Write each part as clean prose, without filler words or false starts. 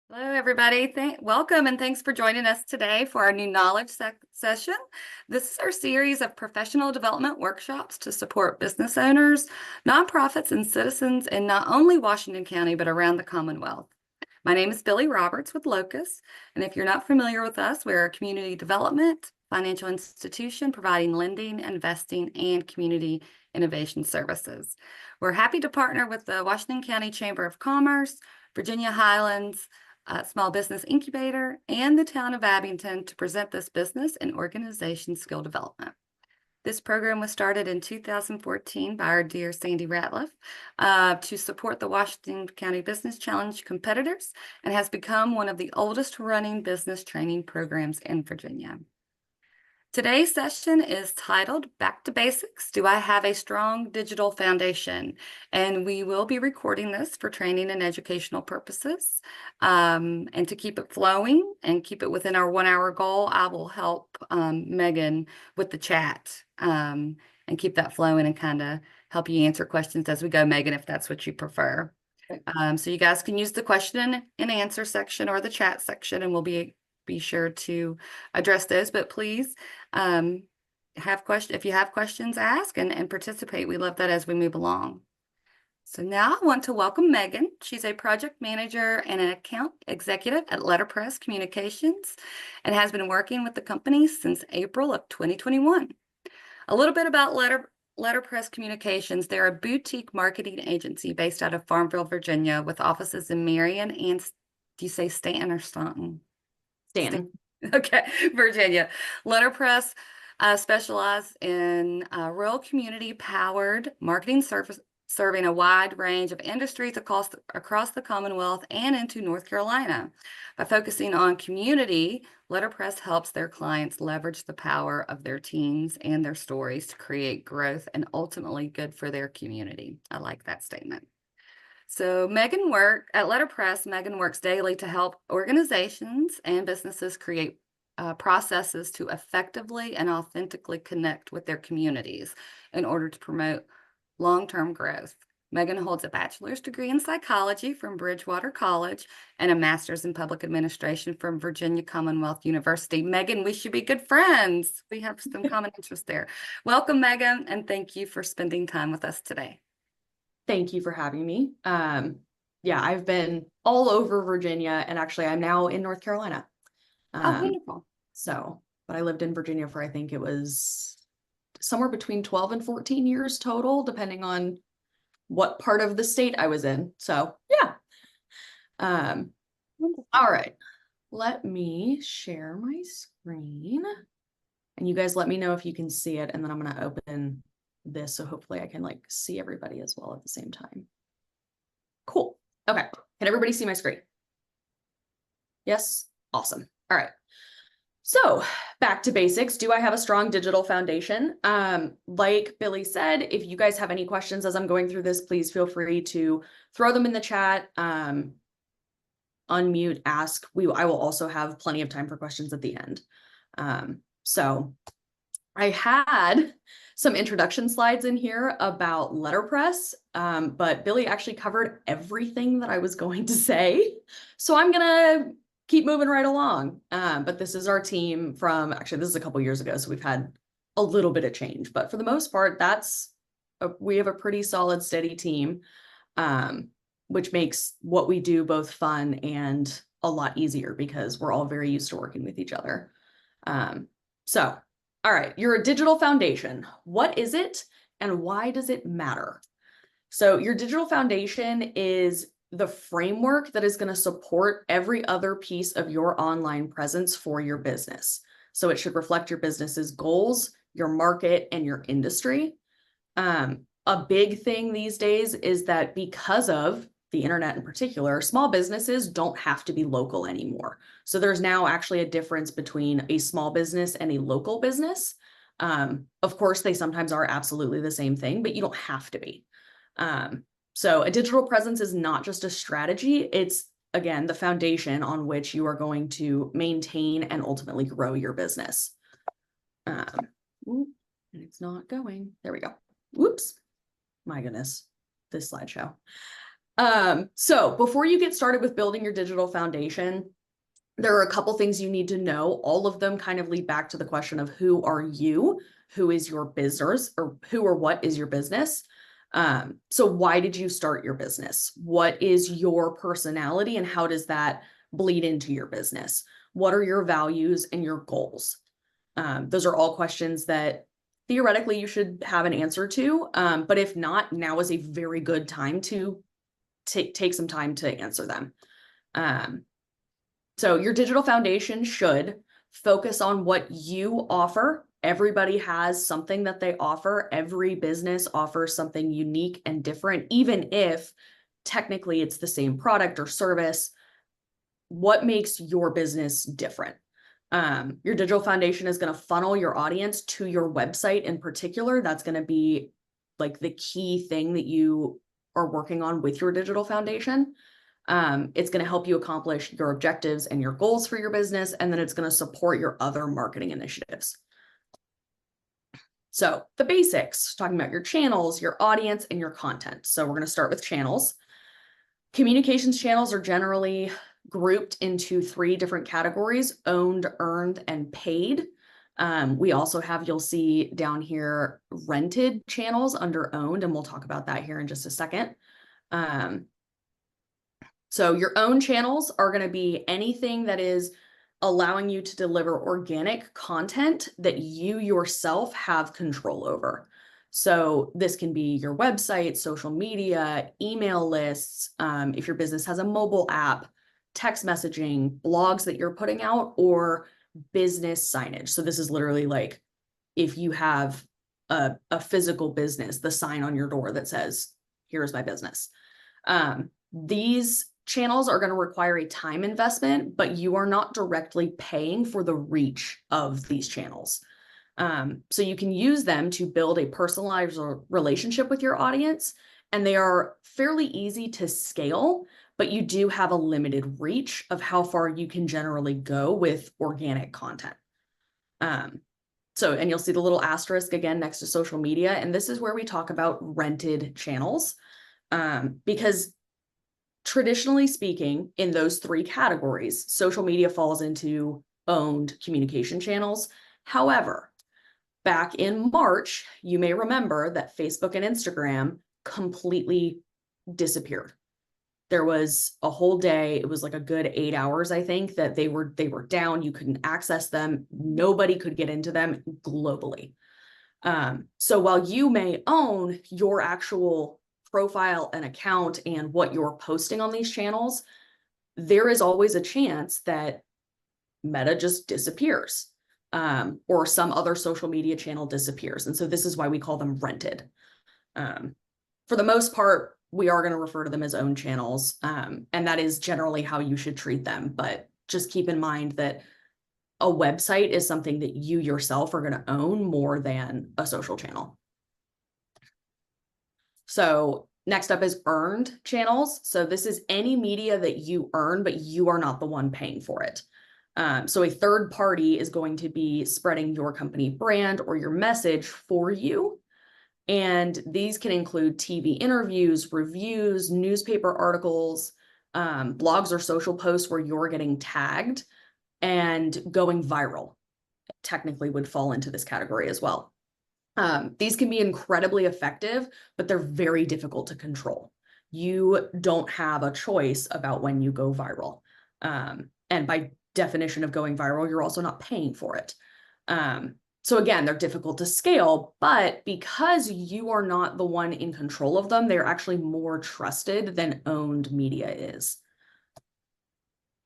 Hello, everybody. Welcome and thanks for joining us today for our new knowledge session. This is our series of professional development workshops to support business owners, nonprofits, and citizens in not only Washington County, but around the Commonwealth. My name is Billy Roberts with Locus, and if you're not familiar with us, we're a community development financial institution providing lending, investing, and community innovation services. We're happy to partner with the Washington County Chamber of Commerce, Virginia Highlands, Small Business Incubator, and the town of Abington to present this business and organization skill development. This program was started in 2014 by our dear Sandy Ratliff to support the Washington County Business Challenge competitors and has become one of the oldest running business training programs in Virginia. Today's session is titled Back to Basics. Do I have a strong digital foundation? And we will be recording this for training and educational purposes. And to keep it flowing and keep it within our 1 hour goal, I will help Megan with the chat and keep that flowing and kind of help you answer questions as we go, Megan, if that's what you prefer. So you guys can use the question and answer section or the chat section, and we'll be sure to address those, but please if you have questions, ask and participate. We love that as we move along. So now I want to welcome Megan. She's a project manager and an account executive at Letterpress Communications and has been working with the company since April of 2021. A little bit about Letterpress Communications. They're a boutique marketing agency based out of Farmville, Virginia, with offices in Marion and, do you say Stanton or Staunton? Stanton. Okay, Virginia. Letterpress specializes in rural community-powered marketing service, serving a wide range of industries across the Commonwealth and into North Carolina. By focusing on community, Letterpress helps their clients leverage the power of their teams and their stories to create growth and ultimately good for their community. I like that statement. So at Letterpress, Megan works daily to help organizations and businesses create processes to effectively and authentically connect with their communities in order to promote long-term growth. Megan holds a bachelor's degree in psychology from Bridgewater College and a master's in public administration from Virginia Commonwealth University. Megan, we should be good friends. We have some common interests there. Welcome, Megan, and thank you for spending time with us today. Thank you for having me. Yeah, I've been all over Virginia, and actually I'm now in North Carolina. Oh, wonderful. But I lived in Virginia for, I think it was somewhere between 12 and 14 years total, depending on what part of the state I was in. So yeah. All right, let me share my screen and you guys let me know if you can see it, and then I'm going to open this, so hopefully I can see everybody as well at the same time. Cool. Okay, can everybody see my screen? Yes. Awesome. All right, so back to basics. Do I have a strong digital foundation? Like Billy said, if you guys have any questions as I'm going through this, please feel free to throw them in the chat, unmute, ask. I will also have plenty of time for questions at the end. So I had some introduction slides in here about Letterpress, but Billy actually covered everything that I was going to say. So I'm gonna keep moving right along. But this is our team from, actually, this is a couple years ago, so we've had a little bit of change, but for the most part, we have a pretty solid, steady team, which makes what we do both fun and a lot easier because we're all very used to working with each other. All right, you're a digital foundation. What is it and why does it matter? So your digital foundation is the framework that is going to support every other piece of your online presence for your business. So it should reflect your business's goals, your market, and your industry. A big thing these days is that because of the internet in particular, small businesses don't have to be local anymore. So there's now actually a difference between a small business and a local business. Of course, they sometimes are absolutely the same thing, but you don't have to be. So a digital presence is not just a strategy. It's, again, the foundation on which you are going to maintain and ultimately grow your business. And it's not going. There we go. Whoops. My goodness, this slideshow. So before you get started with building your digital foundation, there are a couple things you need to know. All of them kind of lead back to the question of who are you? Who is your business, or who or what is your business? So why did you start your business? What is your personality and how does that bleed into your business? What are your values and your goals? Those are all questions that theoretically you should have an answer to. But if not, now is a very good time to take some time to answer them. So your digital foundation should focus on what you offer. Everybody has something that they offer. Every business offers something unique and different, even if technically it's the same product or service. What makes your business different? Your digital foundation is going to funnel your audience to your website in particular. That's going to be like the key thing that you are working on with your digital foundation. It's going to help you accomplish your objectives and your goals for your business, and then it's going to support your other marketing initiatives. So the basics, talking about your channels, your audience, and your content. So we're going to start with channels. Communications channels are generally grouped into 3 different categories: owned, earned, and paid. We also have, you'll see down here, rented channels under owned, and we'll talk about that here in just a second. So your own channels are going to be anything that is allowing you to deliver organic content that you yourself have control over. So this can be your website, social media, email lists, if your business has a mobile app, text messaging, blogs that you're putting out, or business signage. So this is literally like if you have a physical business, the sign on your door that says, "Here's my business." These channels are going to require a time investment, but you are not directly paying for the reach of these channels. So you can use them to build a personalized relationship with your audience, and they are fairly easy to scale, but you do have a limited reach of how far you can generally go with organic content. And you'll see the little asterisk again next to social media, and this is where we talk about rented channels, because traditionally speaking, in those 3 categories, social media falls into owned communication channels. However, back in March, you may remember that Facebook and Instagram completely disappeared. There was a whole day, it was like a good 8 hours, I think, that they were down. You couldn't access them. Nobody could get into them globally. So while you may own your actual profile and account and what you're posting on these channels, there is always a chance that Meta just disappears, or some other social media channel disappears. And so this is why we call them rented. For the most part, we are going to refer to them as owned channels, and that is generally how you should treat them. But just keep in mind that a website is something that you yourself are going to own more than a social channel. So next up is earned channels. So this is any media that you earn, but you are not the one paying for it. So a third party is going to be spreading your company brand or your message for you. And these can include TV interviews, reviews, newspaper articles, blogs or social posts where you're getting tagged and going viral. Technically would fall into this category as well. These can be incredibly effective, but they're very difficult to control. You don't have a choice about when you go viral. And by definition of going viral, you're also not paying for it. So again, they're difficult to scale, but because you are not the one in control of them, they're actually more trusted than owned media is.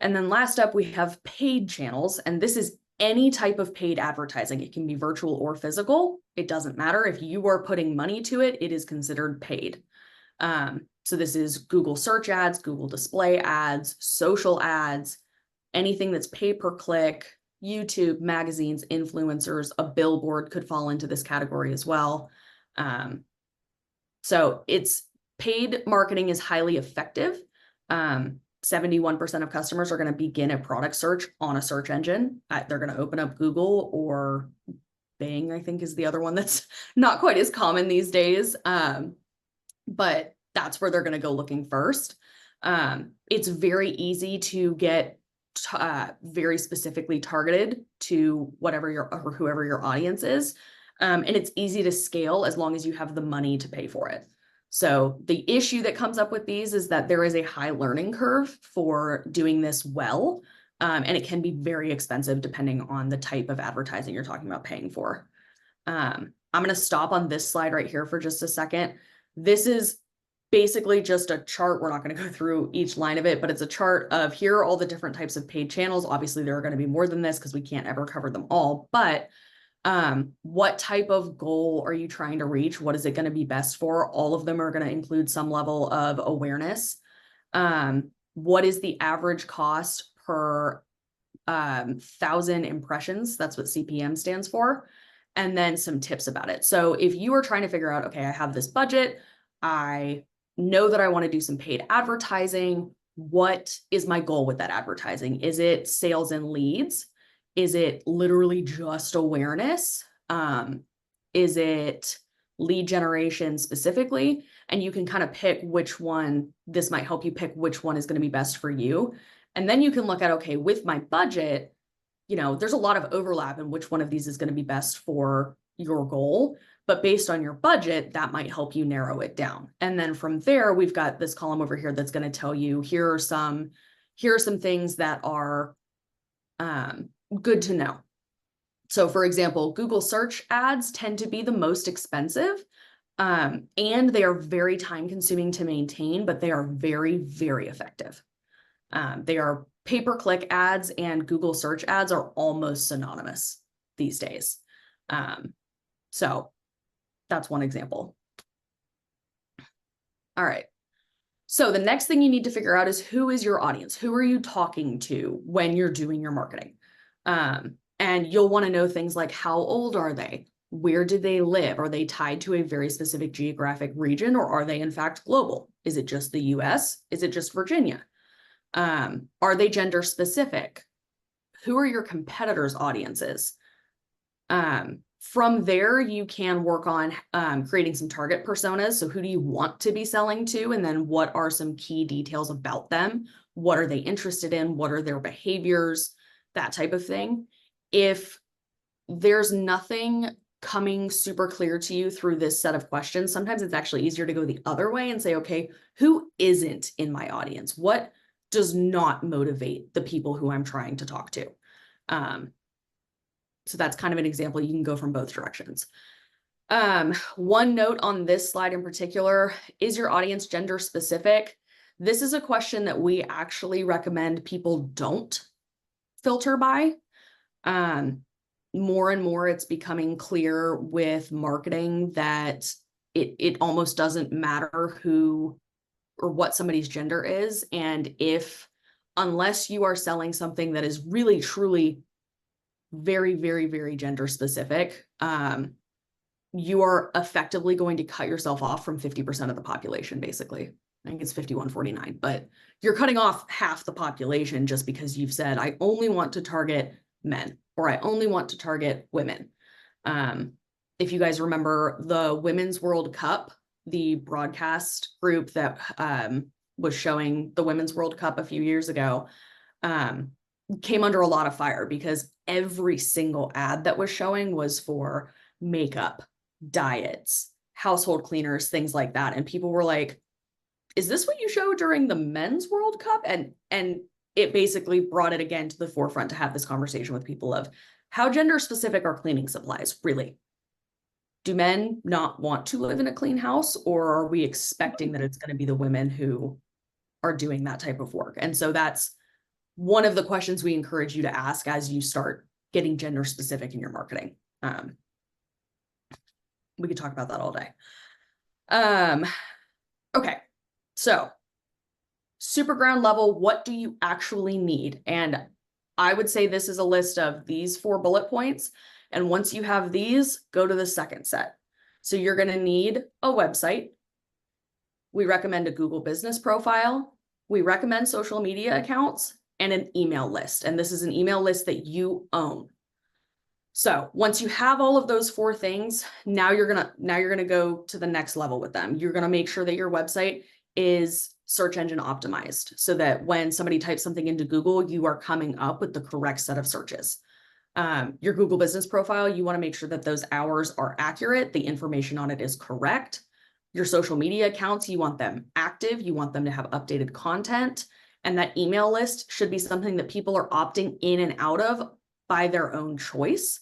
And then last up, we have paid channels, and this is any type of paid advertising. It can be virtual or physical. It doesn't matter. If you are putting money to it, it is considered paid. So this is Google search ads, Google display ads, social ads, anything that's pay per click, YouTube, magazines, influencers, a billboard could fall into this category as well. So it's paid marketing is highly effective. 71% of customers are going to begin a product search on a search engine. They're going to open up Google, or Bing, I think is the other one that's not quite as common these days. But that's where they're going to go looking first. It's very easy to get very specifically targeted to whatever or whoever your audience is. And it's easy to scale as long as you have the money to pay for it. So the issue that comes up with these is that there is a high learning curve for doing this well. And it can be very expensive depending on the type of advertising you're talking about paying for. I'm going to stop on this slide right here for just a second. This is basically just a chart. We're not going to go through each line of it, but it's a chart of here are all the different types of paid channels. Obviously, there are going to be more than this because we can't ever cover them all. But what type of goal are you trying to reach? What is it going to be best for? All of them are going to include some level of awareness. What is the average cost per 1,000 impressions? That's what CPM stands for. And then some tips about it. So if you are trying to figure out, okay, I have this budget, I know that I want to do some paid advertising. What is my goal with that advertising? Is it sales and leads? Is it literally just awareness? Is it lead generation specifically? And you can kind of pick which one. This might help you pick which one is going to be best for you. And then you can look at, okay, with my budget, there's a lot of overlap in which one of these is going to be best for your goal. But based on your budget, that might help you narrow it down. And then from there, we've got this column over here that's going to tell you, here are some things that are good to know. So for example, Google search ads tend to be the most expensive, and they are very time consuming to maintain, but they are very, very effective. They are pay-per-click ads, and Google search ads are almost synonymous these days. So that's one example. All right. So the next thing you need to figure out is, who is your audience? Who are you talking to when you're doing your marketing? And you'll want to know things like, how old are they? Where do they live? Are they tied to a very specific geographic region, or are they in fact global? Is it just the US? Is it just Virginia? Are they gender specific? Who are your competitors' audiences? From there, you can work on creating some target personas. So who do you want to be selling to? And then what are some key details about them? What are they interested in? What are their behaviors? That type of thing. If there's nothing coming super clear to you through this set of questions, sometimes it's actually easier to go the other way and say, okay, who isn't in my audience? What does not motivate the people who I'm trying to talk to? So that's kind of an example. You can go from both directions. One note on this slide in particular, is your audience gender specific? This is a question that we actually recommend people don't filter by. More and more it's becoming clear with marketing that it almost doesn't matter who or what somebody's gender is. And unless you are selling something that is really, truly very, very, very gender specific, you are effectively going to cut yourself off from 50% of the population, basically. I think it's 5149, but you're cutting off half the population just because you've said, I only want to target men, or I only want to target women. If you guys remember the Women's World Cup, the broadcast group that was showing the Women's World Cup a few years ago, came under a lot of fire because every single ad that was showing was for makeup, diets, household cleaners, things like that. And people were like, is this what you show during the Men's World Cup? And it basically brought it again to the forefront to have this conversation with people of, how gender specific are cleaning supplies, really? Do men not want to live in a clean house, or are we expecting that it's going to be the women who are doing that type of work? And so that's one of the questions we encourage you to ask as you start getting gender specific in your marketing. We could talk about that all day. Okay, so super ground level, what do you actually need? And I would say this is a list of these 4 bullet points. And once you have these, go to the second set. So you're going to need a website. We recommend a Google business profile. We recommend social media accounts and an email list. And this is an email list that you own. So once you have all of those four things, now you're gonna go to the next level with them. You're gonna make sure that your website is search engine optimized so that when somebody types something into Google, you are coming up with the correct set of searches. Your Google business profile, you want to make sure that those hours are accurate, the information on it is correct. Your social media accounts, you want them active, you want them to have updated content, and that email list should be something that people are opting in and out of by their own choice.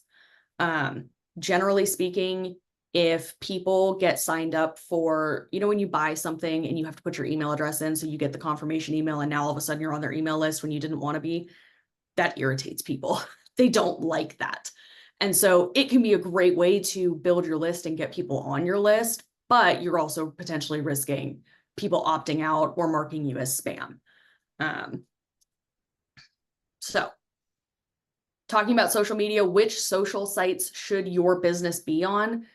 Generally speaking, if people get signed up for, when you buy something and you have to put your email address in, so you get the confirmation email and now all of a sudden you're on their email list when you didn't want to be, that irritates people. They don't like that. And so it can be a great way to build your list and get people on your list, but you're also potentially risking people opting out or marking you as spam. So talking about social media, which social sites should your business be on?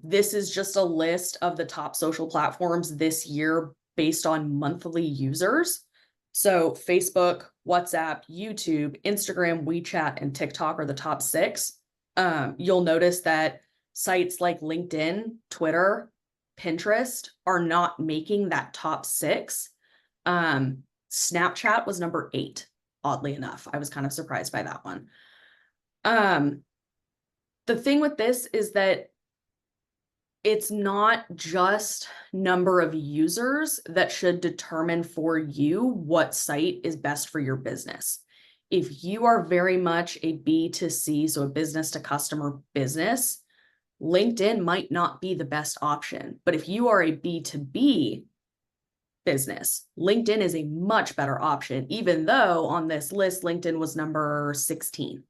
This is just a list of the top social platforms this year based on monthly users. So Facebook, WhatsApp, YouTube, Instagram, WeChat, and TikTok are the top 6. You'll notice that sites like LinkedIn, Twitter, Pinterest are not making that top 6. Snapchat was number 8, oddly enough. I was kind of surprised by that one. The thing with this is that it's not just number of users that should determine for you what site is best for your business. If you are very much a B2C, so a business to customer business, LinkedIn might not be the best option. But if you are a B2B business, LinkedIn is a much better option, even though on this list, LinkedIn was number 16.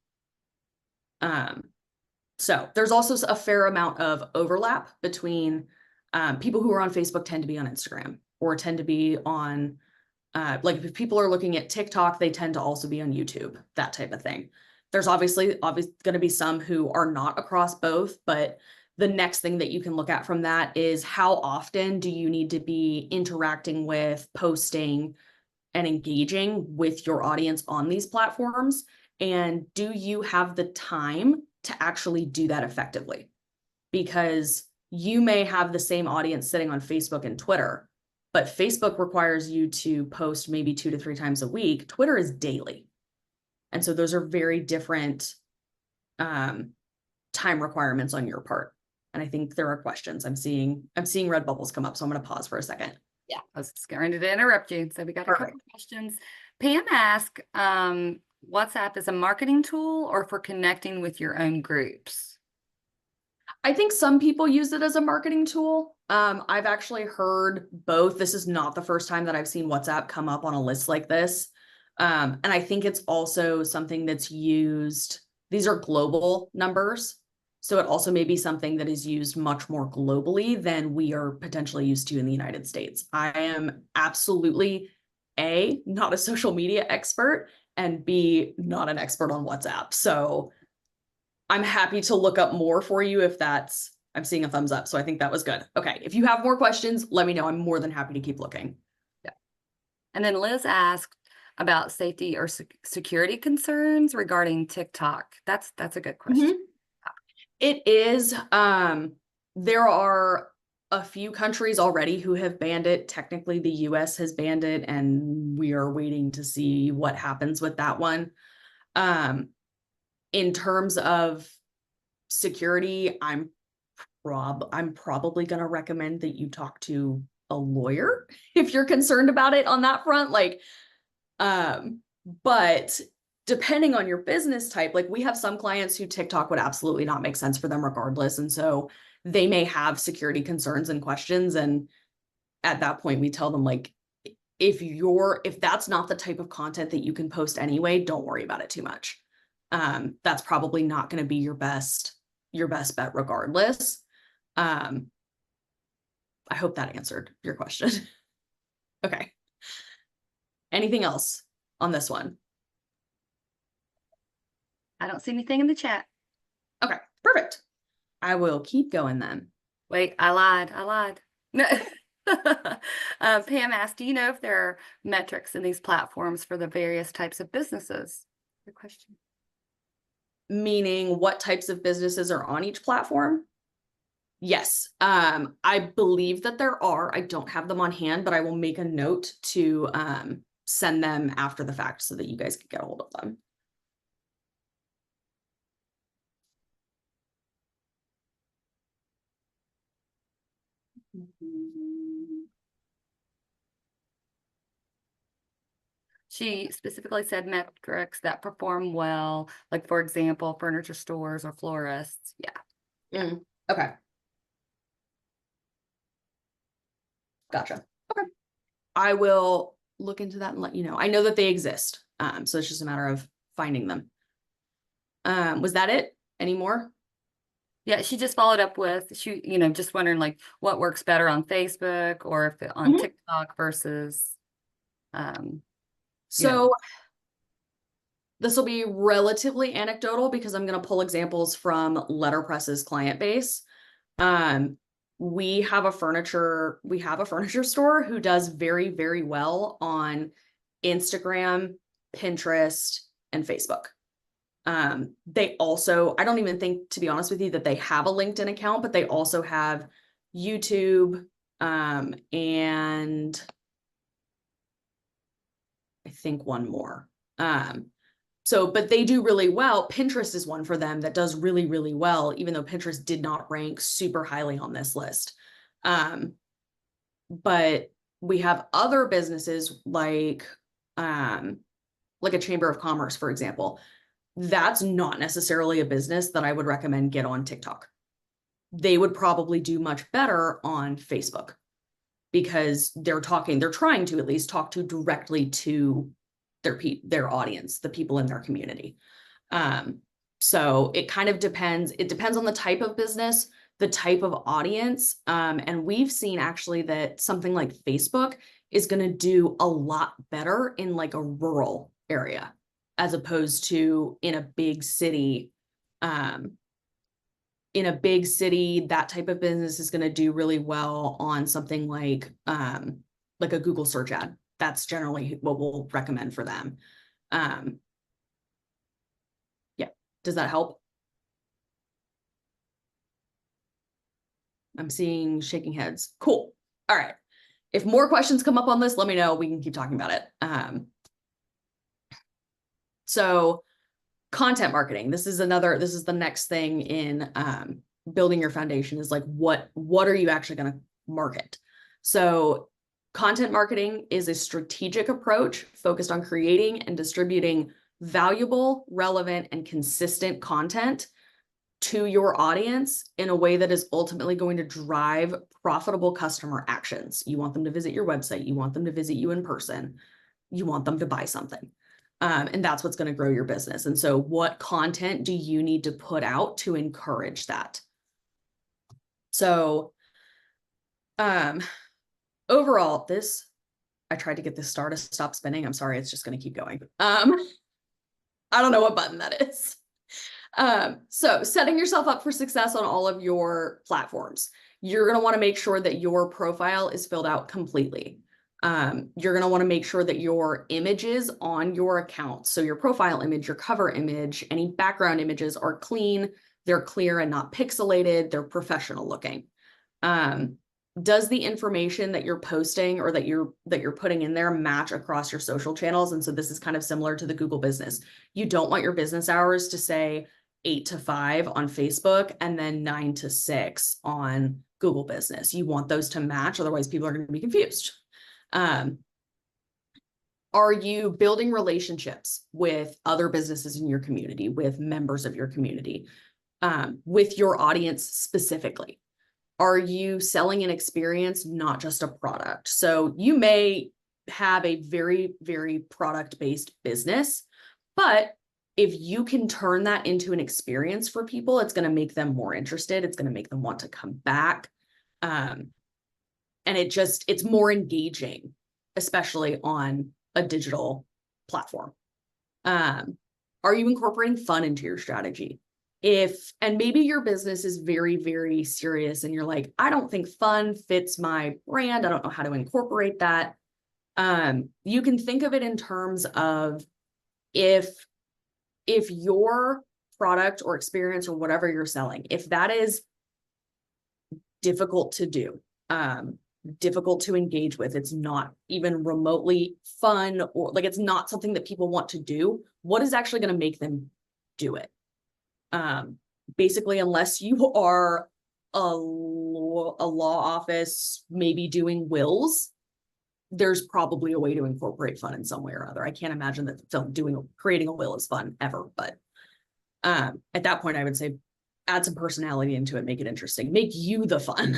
So there's also a fair amount of overlap between people who are on Facebook tend to be on Instagram or tend to be on, like if people are looking at TikTok, they tend to also be on YouTube, that type of thing. There's obviously going to be some who are not across both, but the next thing that you can look at from that is how often do you need to be interacting with, posting, and engaging with your audience on these platforms? And do you have the time to actually do that effectively? Because you may have the same audience sitting on Facebook and Twitter, but Facebook requires you to post maybe 2 to 3 times a week. Twitter is daily. And so those are very different time requirements on your part. And I think there are questions. I'm seeing red bubbles come up, so I'm going to pause for a second. Yeah, I was going to interrupt you. So we got a couple questions. Pam asked, WhatsApp is a marketing tool or for connecting with your own groups? I think some people use it as a marketing tool. I've actually heard both. This is not the first time that I've seen WhatsApp come up on a list like this. And I think it's also something that's used. These are global numbers. So it also may be something that is used much more globally than we are potentially used to in the United States. I am absolutely A, not a social media expert, and B, not an expert on WhatsApp. So I'm happy to look up more for you if that's, I'm seeing a thumbs up. So I think that was good. Okay. If you have more questions, let me know. I'm more than happy to keep looking. Yeah. And then Liz asked about safety or security concerns regarding TikTok. That's a good question. Mm-hmm. It is. There are a few countries already who have banned it. Technically, the US has banned it, and we are waiting to see what happens with that one. In terms of security, I'm probably going to recommend that you talk to a lawyer if you're concerned about it on that front. But depending on your business type, like we have some clients who TikTok would absolutely not make sense for them regardless. And so they may have security concerns and questions. And at that point, we tell them, like, if that's not the type of content that you can post anyway, don't worry about it too much. That's probably not going to be your best bet regardless. I hope that answered your question. Okay. Anything else on this one? I don't see anything in the chat. Okay, perfect. I will keep going then. Wait, I lied. No. Pam asked, do you know if there are metrics in these platforms for the various types of businesses? Good question. Meaning what types of businesses are on each platform? Yes, I believe that there are. I don't have them on hand, but I will make a note to send them after the fact so that you guys can get a hold of them. She specifically said metrics that perform well, like for example, furniture stores or florists. Yeah. Okay. Gotcha. Okay. I will look into that and let you know. I know that they exist. So it's just a matter of finding them. Was that it? Any more? Yeah, she just followed up with just wondering like what works better on Facebook or if on Mhm. TikTok versus So this will be relatively anecdotal because I'm going to pull examples from Letterpress's client base. We have a furniture store who does very, very well on Instagram, Pinterest, and Facebook. They also, I don't even think, to be honest with you, that they have a LinkedIn account, but they also have YouTube, and I think one more. But they do really well. Pinterest is one for them that does really, really well, even though Pinterest did not rank super highly on this list. But we have other businesses like a Chamber of Commerce, for example. That's not necessarily a business that I would recommend get on TikTok. They would probably do much better on Facebook because they're trying to at least talk to directly to their audience, the people in their community. So it kind of depends. It depends on the type of business, the type of audience. And we've seen actually that something like Facebook is going to do a lot better in like a rural area as opposed to in a big city. In a big city, that type of business is going to do really well on something like a Google search ad. That's generally what we'll recommend for them. Yeah. Does that help? I'm seeing shaking heads. Cool. All right. If more questions come up on this, let me know. We can keep talking about it. So content marketing. This is the next thing in building your foundation is like, what are you actually going to market? So content marketing is a strategic approach focused on creating and distributing valuable, relevant, and consistent content to your audience in a way that is ultimately going to drive profitable customer actions. You want them to visit your website. You want them to visit you in person. You want them to buy something. And that's what's going to grow your business. And so what content do you need to put out to encourage that? So overall, I tried to get this star to stop spinning. I'm sorry, it's just going to keep going. I don't know what button that is. So setting yourself up for success on all of your platforms. You're going to want to make sure that your profile is filled out completely. You're going to want to make sure that your images on your account, so your profile image, your cover image, any background images are clean, they're clear and not pixelated, they're professional looking. Does the information that you're posting or that you're putting in there match across your social channels? And so this is kind of similar to the Google business. You don't want your business hours to say 8 to 5 on Facebook and then 9 to 6 on Google business. You want those to match, otherwise people are going to be confused. Are you building relationships with other businesses in your community, with members of your community, with your audience specifically? Are you selling an experience, not just a product? So you may have a very, very product-based business, but if you can turn that into an experience for people, it's going to make them more interested. It's going to make them want to come back. And it's more engaging, especially on a digital platform. Are you incorporating fun into your strategy? And maybe your business is very, very serious and you're like, I don't think fun fits my brand. I don't know how to incorporate that. You can think of it in terms of if your product or experience or whatever you're selling, if that is difficult to do, difficult to engage with, it's not even remotely fun, or like it's not something that people want to do, what is actually going to make them do it? Basically, unless you are a law office, maybe doing wills, there's probably a way to incorporate fun in some way or other. I can't imagine that creating a will is fun ever, but at that point, I would say add some personality into it, make it interesting, make you the fun.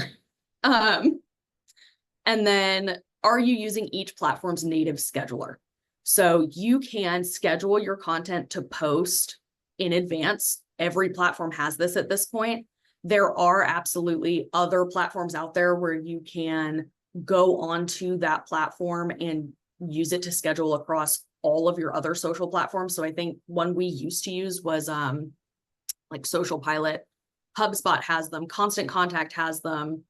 And then, are you using each platform's native scheduler? So you can schedule your content to post in advance. Every platform has this at this point. There are absolutely other platforms out there where you can go onto that platform and use it to schedule across all of your other social platforms. So I think one we used to use was like Social Pilot. HubSpot has them, Constant Contact has them.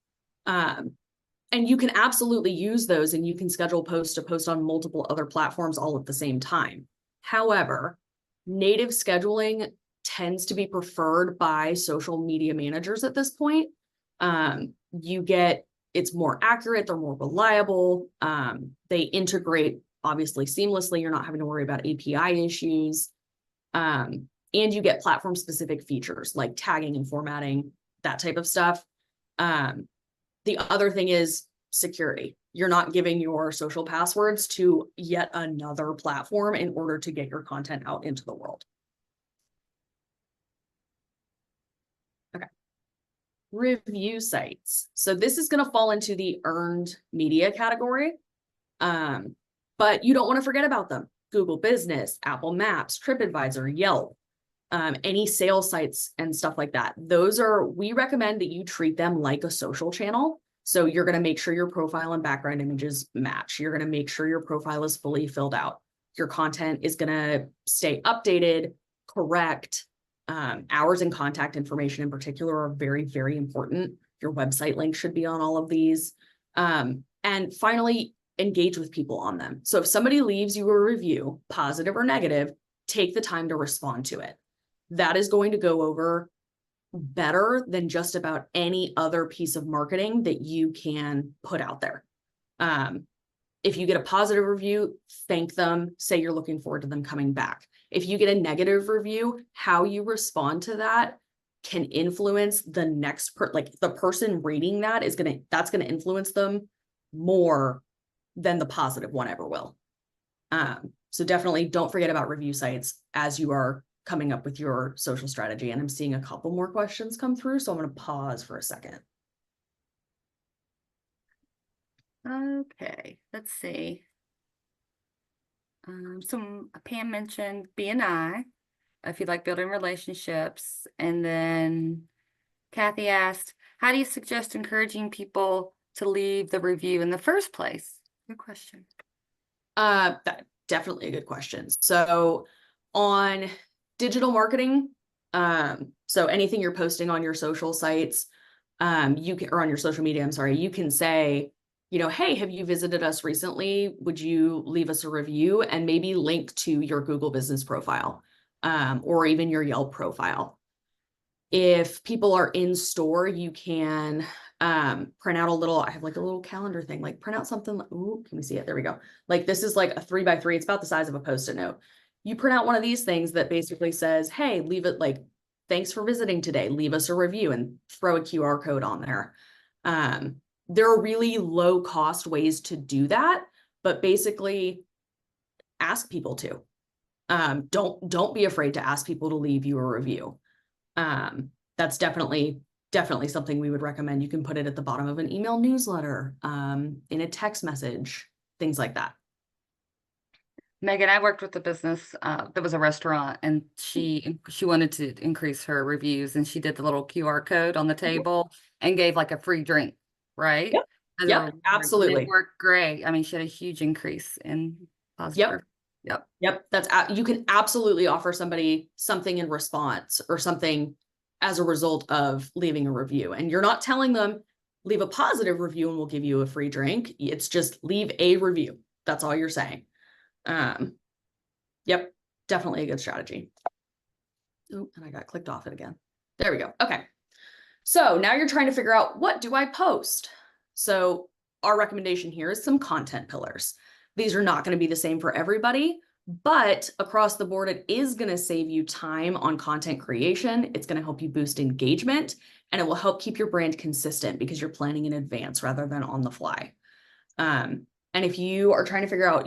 And you can absolutely use those, and you can schedule post to post on multiple other platforms all at the same time. However, native scheduling tends to be preferred by social media managers at this point. It's more accurate, they're more reliable. They integrate obviously seamlessly. You're not having to worry about API issues. And you get platform specific features like tagging and formatting, that type of stuff. The other thing is security. You're not giving your social passwords to yet another platform in order to get your content out into the world. Okay. Review sites. So this is going to fall into the earned media category, but you don't want to forget about them. Google Business, Apple Maps, TripAdvisor, Yelp, any sales sites and stuff like that. We recommend that you treat them like a social channel. So you're going to make sure your profile and background images match. You're going to make sure your profile is fully filled out. Your content is going to stay updated, correct. Hours and contact information in particular are very, very important. Your website link should be on all of these. And finally, engage with people on them. So if somebody leaves you a review, positive or negative, take the time to respond to it. That is going to go over better than just about any other piece of marketing that you can put out there. If you get a positive review, thank them, say you're looking forward to them coming back. If you get a negative review, how you respond to that can influence the next the person reading that's going to influence them more than the positive one ever will. So definitely don't forget about review sites as you are coming up with your social strategy. And I'm seeing a couple more questions come through, so I'm going to pause for a second. Okay, let's see. Pam mentioned BNI, if you like building relationships. And then Kathy asked, how do you suggest encouraging people to leave the review in the first place? Good question. That definitely a good question. So on digital marketing, so anything you're posting on your social sites, or on your social media, I'm sorry, you can say, hey, have you visited us recently? Would you leave us a review, and maybe link to your Google Business profile, or even your Yelp profile. If people are in store, you can print out I have like a little calendar thing, like print out something. Ooh, can we see it? There we go. Like this is like a 3x3. It's about the size of a Post-it note. You print out one of these things that basically says, hey, leave it like, thanks for visiting today. Leave us a review, and throw a QR code on there. There are really low cost ways to do that, but basically ask people to. Don't be afraid to ask people to leave you a review. That's definitely something we would recommend. You can put it at the bottom of an email newsletter, in a text message, things like that. Megan, I worked with a business that was a restaurant, and she wanted to increase her reviews, and she did the little QR code on the table and gave like a free drink, right? Yep. Yep, absolutely. It worked great. I mean, she had a huge increase in positive. Yep. You can absolutely offer somebody something in response, or something as a result of leaving a review. And you're not telling them, leave a positive review and we'll give you a free drink. It's just leave a review. That's all you're saying. Yep, definitely a good strategy. Oh, and I got clicked off it again. There we go. Okay. So now you're trying to figure out, what do I post? So our recommendation here is some content pillars. These are not going to be the same for everybody, but across the board, it is going to save you time on content creation. It's going to help you boost engagement, and it will help keep your brand consistent because you're planning in advance rather than on the fly. And if you are trying to figure out,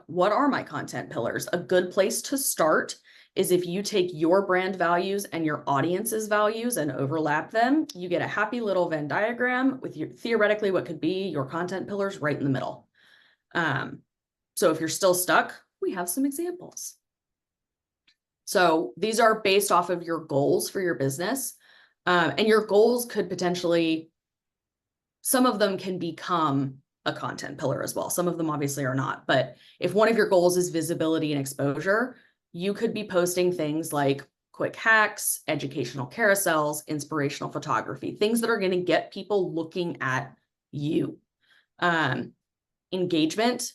what are my content pillars? A good place to start is if you take your brand values and your audience's values and overlap them, you get a happy little Venn diagram with theoretically what could be your content pillars right in the middle. So if you're still stuck, we have some examples. So these are based off of your goals for your business. And your goals could potentially, some of them can become a content pillar as well. Some of them obviously are not, but if one of your goals is visibility and exposure, you could be posting things like quick hacks, educational carousels, inspirational photography, things that are going to get people looking at you. Engagement,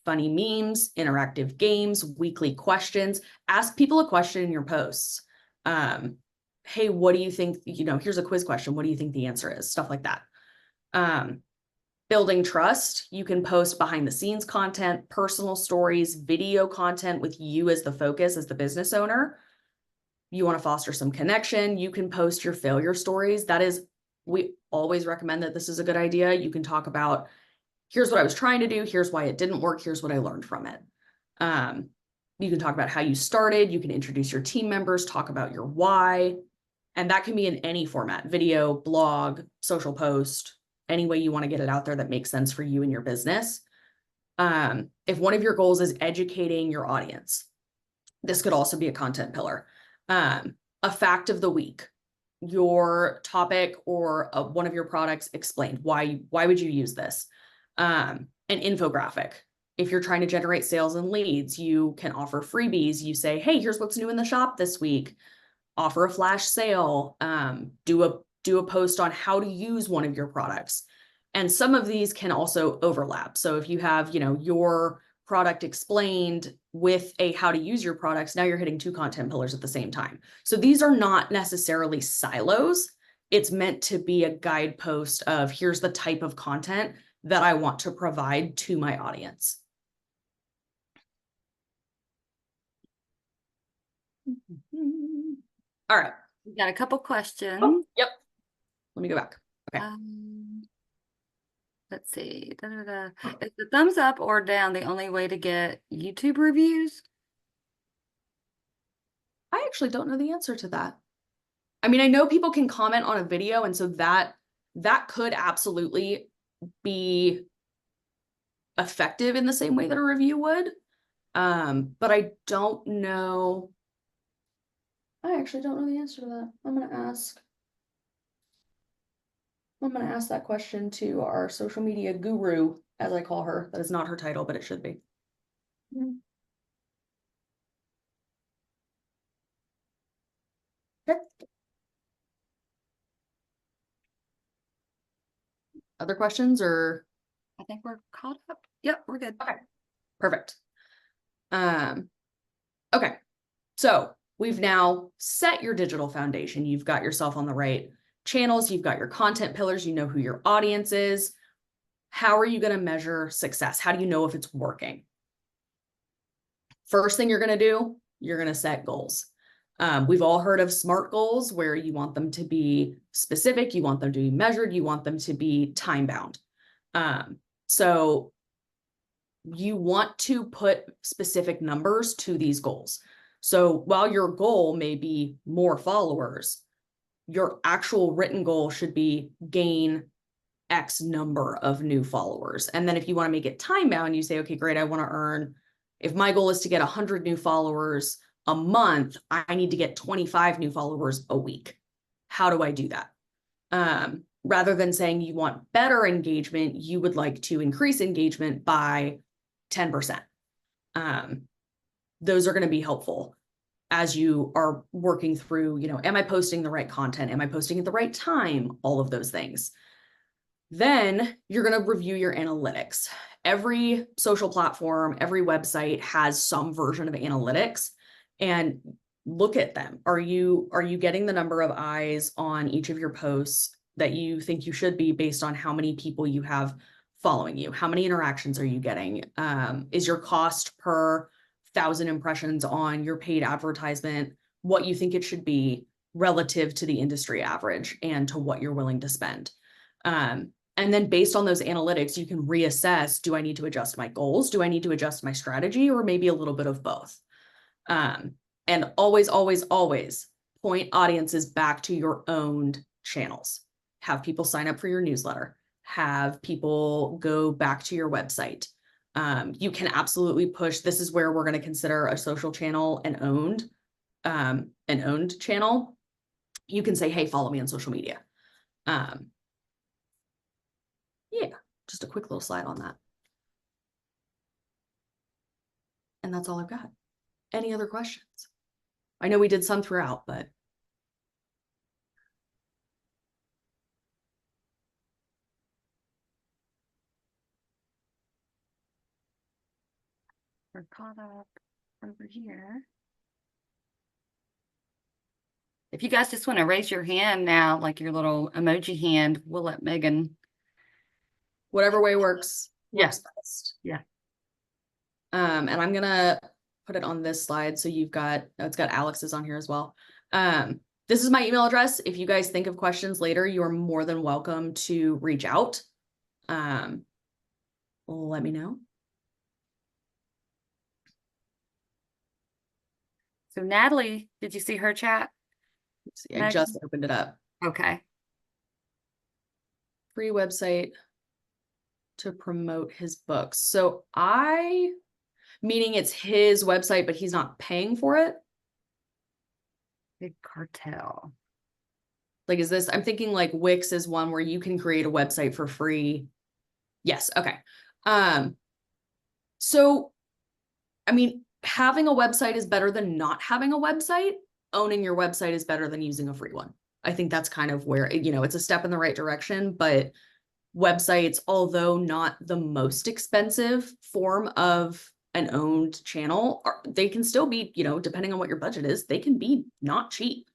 funny memes, interactive games, weekly questions. Ask people a question in your posts. Hey, what do you think? Here's a quiz question. What do you think the answer is? Stuff like that. Building trust, you can post behind the scenes content, personal stories, video content with you as the focus, as the business owner. You want to foster some connection, you can post your failure stories. We always recommend that this is a good idea. You can talk about, here's what I was trying to do, here's why it didn't work, here's what I learned from it. You can talk about how you started, you can introduce your team members, talk about your why, and that can be in any format: video, blog, social post, any way you want to get it out there that makes sense for you and your business. If one of your goals is educating your audience, this could also be a content pillar. A fact of the week, your topic or one of your products explained. Why would you use this? An infographic. If you're trying to generate sales and leads, you can offer freebies. You say, hey, here's what's new in the shop this week. Offer a flash sale. Do a post on how to use one of your products. And some of these can also overlap. So if you have, your product explained with a how to use your products, now you're hitting two content pillars at the same time. So these are not necessarily silos. It's meant to be a guidepost of, here's the type of content that I want to provide to my audience. All right. We got a couple questions. Oh, yep. Let me go back. Okay. Let's see. Is the thumbs up or down the only way to get YouTube reviews? I actually don't know the answer to that. I mean, I know people can comment on a video, and so that could absolutely be effective in the same way that a review would. But I don't know. I actually don't know the answer to that. I'm going to ask that question to our social media guru, as I call her. That is not her title, but it should be. Okay. Other questions, or? I think we're caught up. Yep, we're good. Okay, perfect. Okay, so we've now set your digital foundation. You've got yourself on the right channels. You've got your content pillars. You know who your audience is. How are you going to measure success? How do you know if it's working? First thing you're going to do, you're going to set goals. We've all heard of SMART goals, where you want them to be specific, you want them to be measured, you want them to be time bound. So you want to put specific numbers to these goals. So while your goal may be more followers, your actual written goal should be gain X number of new followers. And then if you want to make it time bound, you say, okay, great, I want to earn, if my goal is to get 100 new followers a month, I need to get 25 new followers a week. How do I do that? Rather than saying you want better engagement, you would like to increase engagement by 10%. Those are going to be helpful as you are working through, am I posting the right content? Am I posting at the right time? All of those things. Then you're going to review your analytics. Every social platform, every website has some version of analytics. And look at them. Are you getting the number of eyes on each of your posts that you think you should be based on how many people you have following you? How many interactions are you getting? Is your cost per 1,000 impressions on your paid advertisement what you think it should be relative to the industry average and to what you're willing to spend? And then based on those analytics, you can reassess, do I need to adjust my goals? Do I need to adjust my strategy, or maybe a little bit of both? And always, always, always point audiences back to your owned channels. Have people sign up for your newsletter. Have people go back to your website. You can absolutely push. This is where we're going to consider a social channel an owned channel. You can say, hey, follow me on social media. Yeah, just a quick little slide on that. And that's all I've got. Any other questions? I know we did some throughout, but. We're caught up over here. If you guys just want to raise your hand now, like your little emoji hand, we'll let Megan. Whatever way works Yes. best. Yeah. And I'm gonna put it on this slide. So you've got, it's got Alex's on here as well. This is my email address. If you guys think of questions later, you're more than welcome to reach out. Let me know. So Natalie, did you see her chat? See, I just opened it up. Okay. Free website to promote his books. So meaning it's his website, but he's not paying for it. Big cartel. Like, is this, I'm thinking like Wix is one where you can create a website for free. Yes. Okay. So, I mean, having a website is better than not having a website. Owning your website is better than using a free one. I think that's kind of where, it's a step in the right direction, but websites, although not the most expensive form of an owned channel, they can still be, depending on what your budget is, they can be not cheap.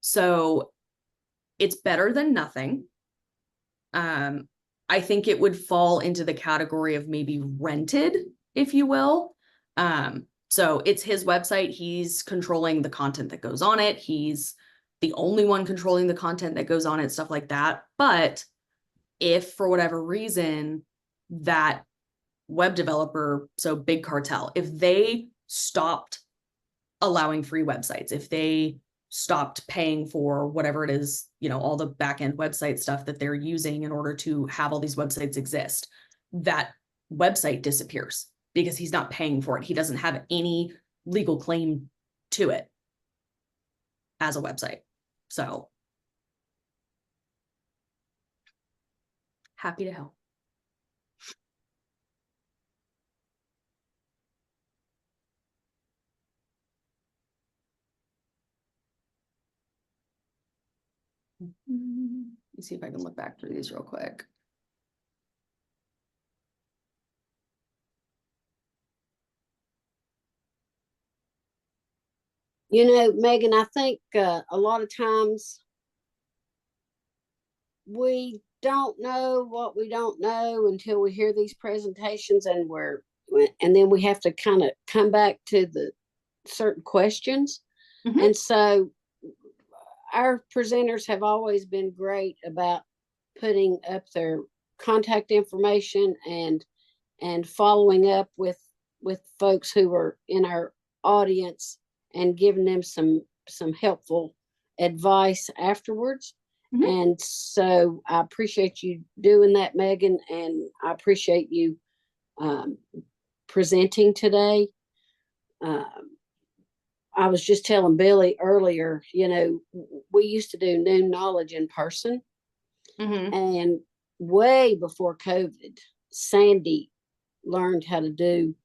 So it's better than nothing. I think it would fall into the category of maybe rented, if you will. So it's his website. He's controlling the content that goes on it. He's the only one controlling the content that goes on it, stuff like that. But if for whatever reason that web developer, so Big Cartel, if they stopped allowing free websites, if they stopped paying for whatever it is, all the back-end website stuff that they're using in order to have all these websites exist, that website disappears because he's not paying for it. He doesn't have any legal claim to it as a website. So happy to help. Let me see if I can look back through these real quick. Megan, I think a lot of times we don't know what we don't know until we hear these presentations, and then we have to kind of come back to the certain questions. Mhm. And so our presenters have always been great about putting up their contact information and following up with folks who are in our audience and giving them some helpful advice afterwards. Mhm. And so I appreciate you doing that, Megan, and I appreciate you presenting today. I was just telling Billy earlier, we used to do Noon Knowledge in person. Mhm. And way before COVID, Sandy learned how to do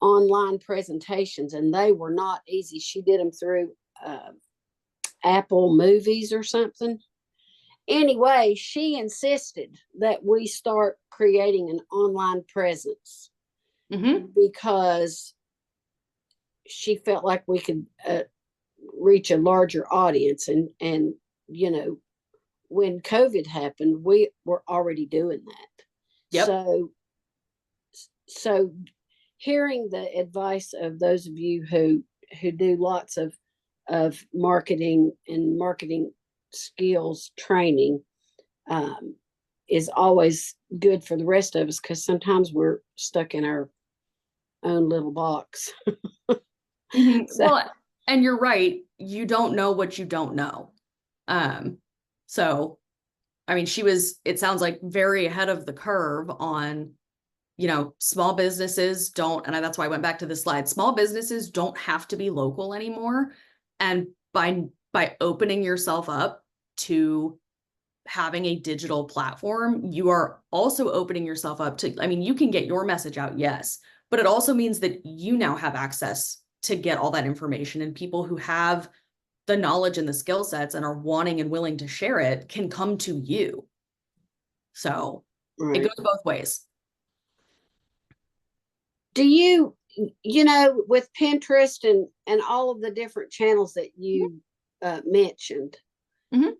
online presentations, and they were not easy. She did them through Apple Movies or something. Anyway, she insisted that we start creating an online presence Mhm. because she felt like we could reach a larger audience, and when COVID happened, we were already doing that. Yep. So hearing the advice of those of you who do lots of marketing and marketing skills training is always good for the rest of us, because sometimes we're stuck in our own little box. Well, and you're right. You don't know what you don't know. So, I mean, it sounds like very ahead of the curve on, small businesses don't, and that's why I went back to the slide. Small businesses don't have to be local anymore. And by opening yourself up to having a digital platform, you are also opening yourself up to, I mean, you can get your message out, yes, but it also means that you now have access to get all that information, and people who have the knowledge and the skill sets and are wanting and willing to share it can come to you. So Right. It goes both ways. Do you, with Pinterest and all of the different channels that you mentioned, Mhm.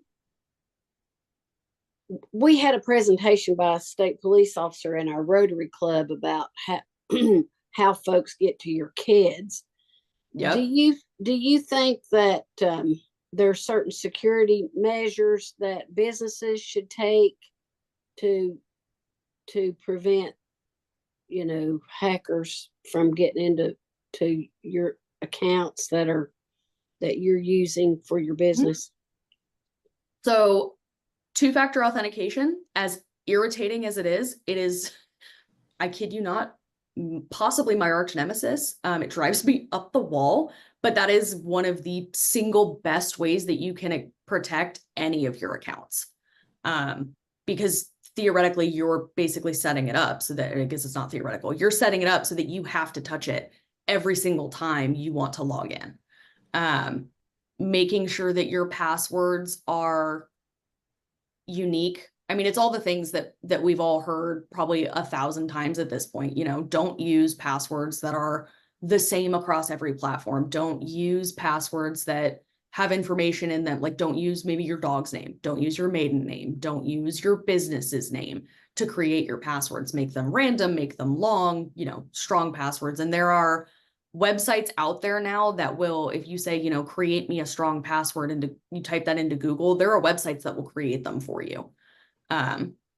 we had a presentation by a state police officer in our Rotary Club about how folks get to your kids. Yep. Do you think that there are certain security measures that businesses should take to prevent, hackers from getting into your accounts that you're using for your business? So two-factor authentication, as irritating as it is, I kid you not, possibly my arch nemesis. It drives me up the wall, but that is one of the single best ways that you can protect any of your accounts. Because theoretically, you're basically setting it up so that, I guess it's not theoretical, you're setting it up so that you have to touch it every single time you want to log in. Making sure that your passwords are unique. I mean, it's all the things that we've all heard probably 1,000 times at this point. Don't use passwords that are the same across every platform. Don't use passwords that have information in them. Like, don't use maybe your dog's name. Don't use your maiden name. Don't use your business's name to create your passwords. Make them random, make them long, strong passwords. And there are websites out there now that will, if you say, create me a strong password, and you type that into Google, there are websites that will create them for you.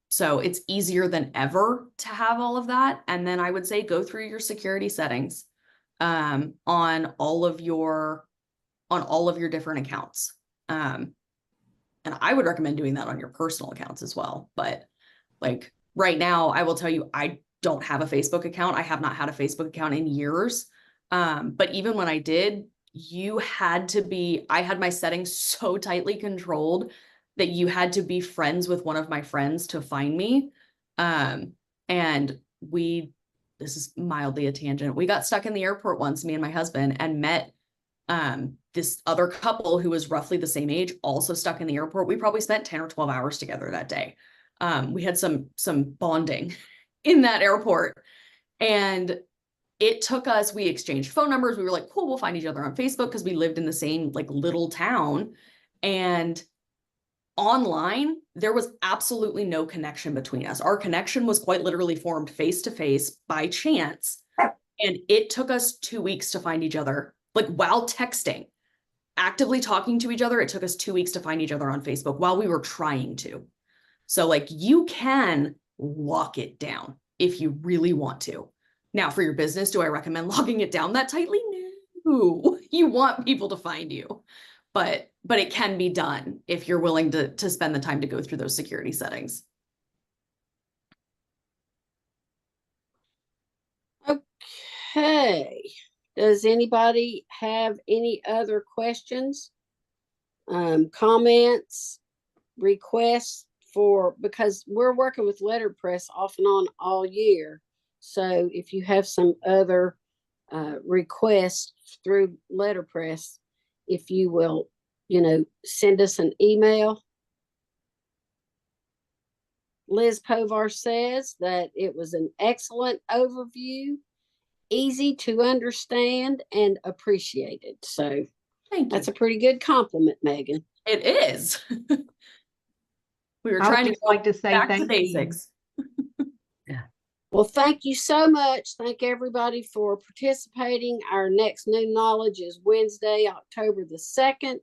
So it's easier than ever to have all of that. And then I would say go through your security settings on all of your different accounts. And I would recommend doing that on your personal accounts as well. But like right now, I will tell you, I don't have a Facebook account. I have not had a Facebook account in years. But even when I did, I had my settings so tightly controlled that you had to be friends with one of my friends to find me. And this is mildly a tangent. We got stuck in the airport once, me and my husband, and met this other couple who was roughly the same age, also stuck in the airport. We probably spent 10 or 12 hours together that day. We had some bonding in that airport, and it took us, we exchanged phone numbers. We were like, cool, we'll find each other on Facebook because we lived in the same like little town. And online, there was absolutely no connection between us. Our connection was quite literally formed face to face by chance. And it took us 2 weeks to find each other, like while texting, actively talking to each other. It took us 2 weeks to find each other on Facebook while we were trying to. So like, you can lock it down if you really want to. Now, for your business, do I recommend locking it down that tightly? No, you want people to find you, but it can be done if you're willing to spend the time to go through those security settings. Okay. Does anybody have any other questions, comments, requests because we're working with letterpress off and on all year. So if you have some other requests through letterpress, if you will, send us an email. Liz Povar says that it was an excellent overview easy to understand and appreciated. So Thank you. that's a pretty good compliment, Megan. It is. We were I would trying to just go like to say back to thank you. basics. Well, thank you so much. Thank everybody for participating. Our next New Knowledge is Wednesday, October the 2nd,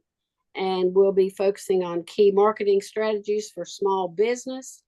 and we'll be focusing on key marketing strategies for small business.